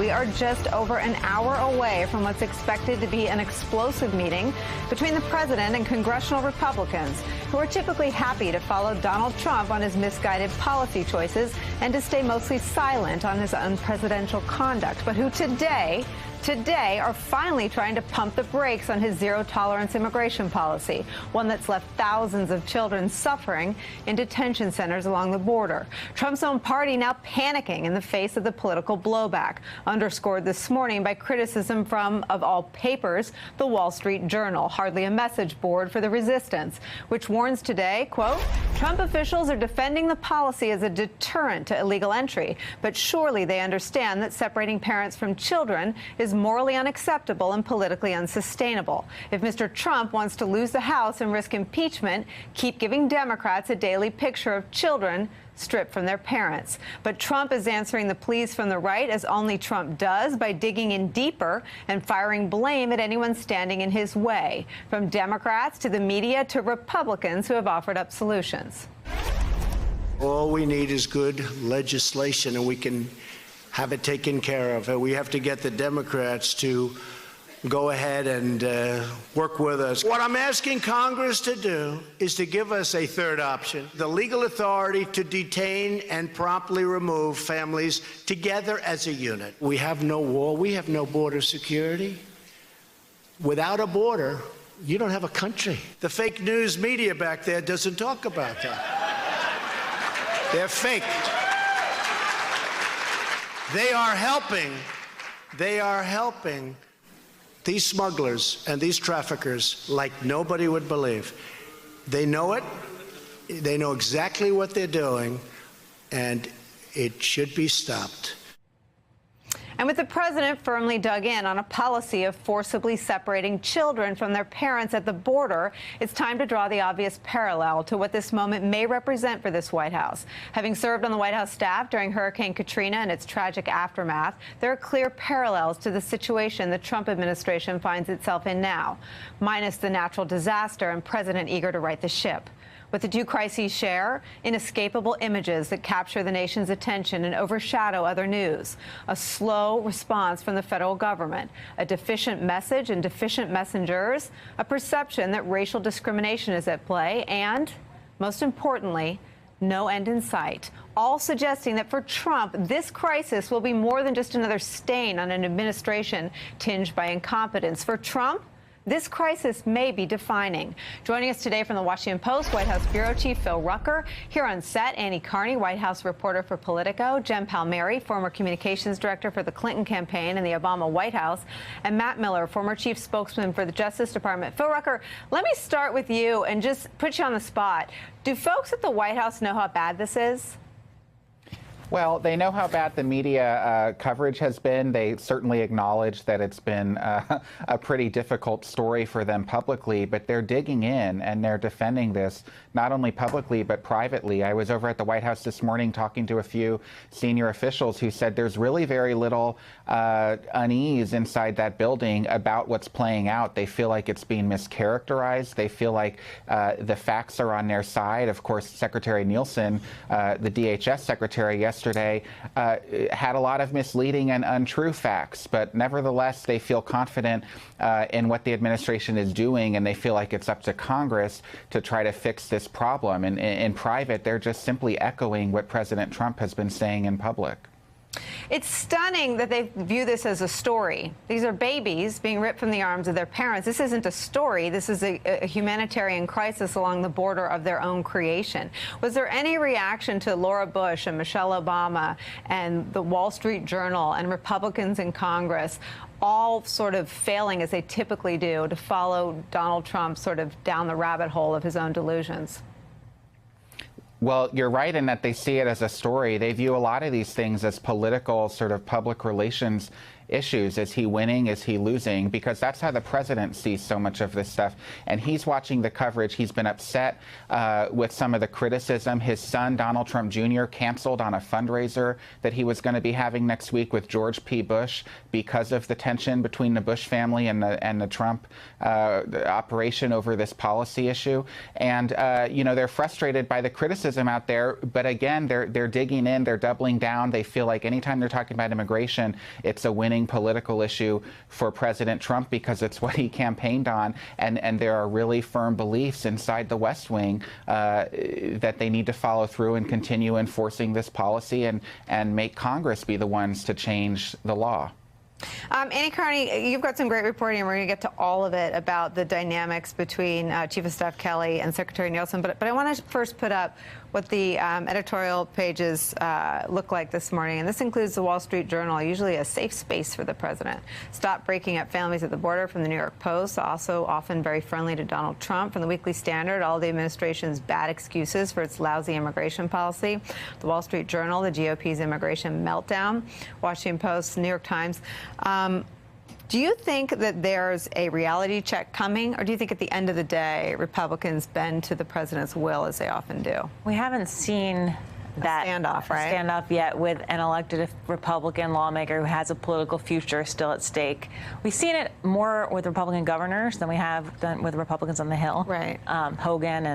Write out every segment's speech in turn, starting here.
We are just over an hour away from what's expected to be an explosive meeting between the president and congressional Republicans, who are typically happy to follow Donald Trump on his misguided policy choices and to stay mostly silent on his unpresidential conduct, but who today are finally trying to pump the brakes on his zero-tolerance immigration policy, one that's left thousands of children suffering in detention centers along the border. Trump's own party now panicking in the face of the political blowback, underscored this morning by criticism from, of all papers, the Wall Street Journal, hardly a message board for the resistance, which warns today, quote, Trump officials are defending the policy as a deterrent to illegal entry, but surely they understand that separating parents from children is morally unacceptable and politically unsustainable. If Mr. Trump wants to lose the House and risk impeachment, keep giving Democrats a daily picture of children stripped from their parents. But Trump is answering the pleas from the right, as only Trump does, by digging in deeper and firing blame at anyone standing in his way, from Democrats to the media to Republicans who have offered up solutions. All we need is good legislation, and we can have it taken care of. We have to get the Democrats to go ahead and work with us. What I'm asking Congress to do is to give us a third option, the legal authority to detain and promptly remove families together as a unit. We have no wall. We have no border security. Without a border, you don't have a country. The fake news media back there doesn't talk about that. They're fake. They are helping these smugglers and these traffickers like nobody would believe. They know it. They know exactly what they're doing, and it should be stopped. And with the president firmly dug in on a policy of forcibly separating children from their parents at the border, it's time to draw the obvious parallel to what this moment may represent for this White House. Having served on the White House staff during Hurricane Katrina and its tragic aftermath, there are clear parallels to the situation the Trump administration finds itself in now, minus the natural disaster and president eager to right the ship. What the two crises share? Inescapable images that capture the nation's attention and overshadow other news. A slow response from the federal government, a deficient message and deficient messengers, a perception that racial discrimination is at play, and, most importantly, no end in sight, all suggesting that for Trump, this crisis will be more than just another stain on an administration tinged by incompetence. For Trump, this crisis may be defining. Joining us today from the Washington Post, White House Bureau Chief Phil Rucker. Here on set, Annie Carney, White House reporter for Politico, Jen Palmieri, former communications director for the Clinton campaign and the Obama White House, and Matt Miller, former chief spokesman for the Justice Department. Phil Rucker, let me start with you and just put you on the spot. Do folks at the White House know how bad this is? Well, they know how bad the media coverage has been. They certainly acknowledge that it's been a pretty difficult story for them publicly, but they're digging in and they're defending this, not only publicly, but privately. I was over at the White House this morning talking to a few senior officials who said there's really very little unease inside that building about what's playing out. They feel like it's being mischaracterized. They feel like the facts are on their side. Of course, Secretary Nielsen, the DHS secretary, yesterday had a lot of misleading and untrue facts, but nevertheless, they feel confident in what the administration is doing, and they feel like it's up to Congress to try to fix this problem. And in private, they're just simply echoing what President Trump has been saying in public. It's stunning that they view this as a story. These are babies being ripped from the arms of their parents. This isn't a story. This is a humanitarian crisis along the border of their own creation. Was there any reaction to Laura Bush and Michelle Obama and the Wall Street Journal and Republicans in Congress all sort of failing, as they typically do, to follow Donald Trump sort of down the rabbit hole of his own delusions? Well, you're right in that they see it as a story. They view a lot of these things as political sort of public relations issues. Is he winning? Is he losing? Because that's how the president sees so much of this stuff. And he's watching the coverage. He's been upset with some of the criticism. His son, Donald Trump Jr., canceled on a fundraiser that he was going to be having next week with George P. Bush because of the tension between the Bush family and the Trump operation over this policy issue. And, you know, they're frustrated by the criticism out there. But again, they're digging in. They're doubling down. They feel like anytime they're talking about immigration, it's a winning political issue for President Trump because it's what he campaigned on. And there are really firm beliefs inside the West Wing that they need to follow through and continue enforcing this policy and make Congress be the ones to change the law. Annie Carney, you've got some great reporting, and we're going to get to all of it about the dynamics between Chief of Staff Kelly and Secretary Nielsen. But I want to first put up what the editorial pages look like this morning. And this includes the Wall Street Journal, usually a safe space for the president. Stop breaking up families at the border from the New York Post, also often very friendly to Donald Trump. From the Weekly Standard, all the administration's bad excuses for its lousy immigration policy. The Wall Street Journal, the GOP's immigration meltdown. Washington Post, New York Times. Do you think that there's a reality check coming, or do you think at the end of the day, Republicans bend to the president's will as they often do? We haven't seen that standoff yet with an elected Republican lawmaker who has a political future still at stake. We've seen it more with Republican governors than we have done with Republicans on the Hill. Right. Hogan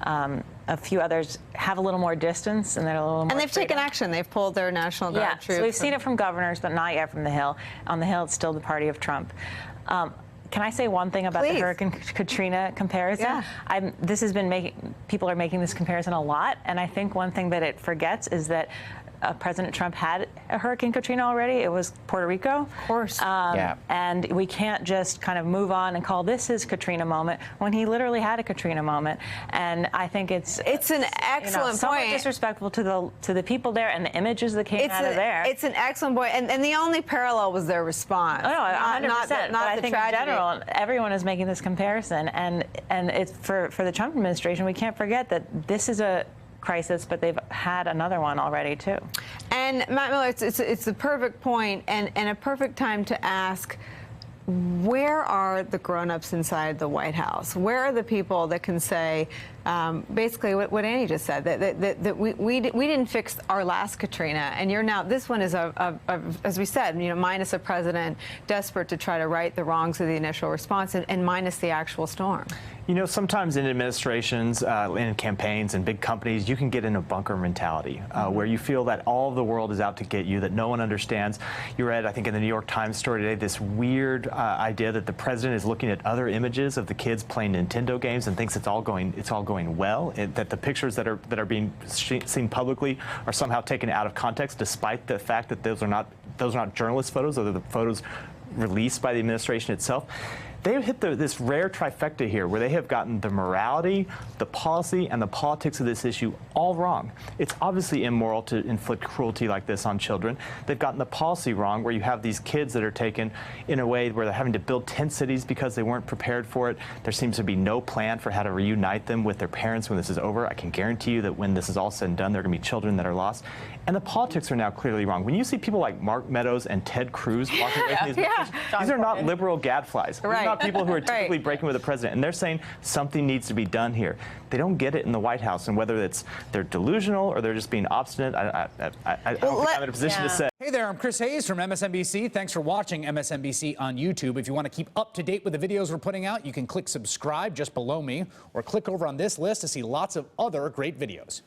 and a few others have a little more distance, and they're a little more. And they've taken action. They've pulled their National Guard troops. So we've seen it from governors, but not yet from the Hill. On the Hill, it's still the party of Trump. Can I say one thing about the Hurricane Katrina comparison? Yeah. This has been people are making this comparison a lot, and I think one thing that it forgets is that President Trump had a Hurricane Katrina already. It was Puerto Rico. Of course. And we can't just kind of move on and call this his Katrina moment when he literally had a Katrina moment. And I think it's an excellent somewhat point. Disrespectful to the people there and the images that came out of there. It's an excellent point. And the only parallel was their response. Oh, no, 100%. Not but I the think tragedy. in general, everyone is making this comparison. And it's for the Trump administration, we can't forget that this is a crisis, but they've had another one already too. And Matt Miller, it's the perfect point and a perfect time to ask, where are the grown-ups inside the White House? Where are the people that can say basically what Annie just said, that we didn't fix our last Katrina, and you're now, this one is, as we said, you know, minus a president desperate to try to right the wrongs of the initial response and minus the actual storm. You know, sometimes in administrations, in campaigns and big companies, you can get in a bunker mentality where you feel that all of the world is out to get you, that no one understands. You read, I think, in the New York Times story today, this weird idea that the president is looking at other images of the kids playing Nintendo games and thinks it's all going well. That the pictures that are being seen publicly are somehow taken out of context, despite the fact that those are not journalist photos, those are the photos released by the administration itself. They have hit this rare trifecta here where they have gotten the morality, the policy, and the politics of this issue all wrong. It's obviously immoral to inflict cruelty like this on children. They've gotten the policy wrong where you have these kids that are taken in a way where they're having to build tent cities because they weren't prepared for it. There seems to be no plan for how to reunite them with their parents when this is over. I can guarantee you that when this is all said and done, there are going to be children that are lost. And the politics are now clearly wrong. When you see people like Mark Meadows and Ted Cruz walking away from these messages, these are not liberal gadflies. Right. These are not people who are typically breaking with the president. And they're saying something needs to be done here. They don't get it in the White House. And whether they're delusional or they're just being obstinate, I don't think I'm in a position to say. Hey there, I'm Chris Hayes from MSNBC. Thanks for watching MSNBC on YouTube. If you want to keep up to date with the videos we're putting out, you can click subscribe just below me or click over on this list to see lots of other great videos.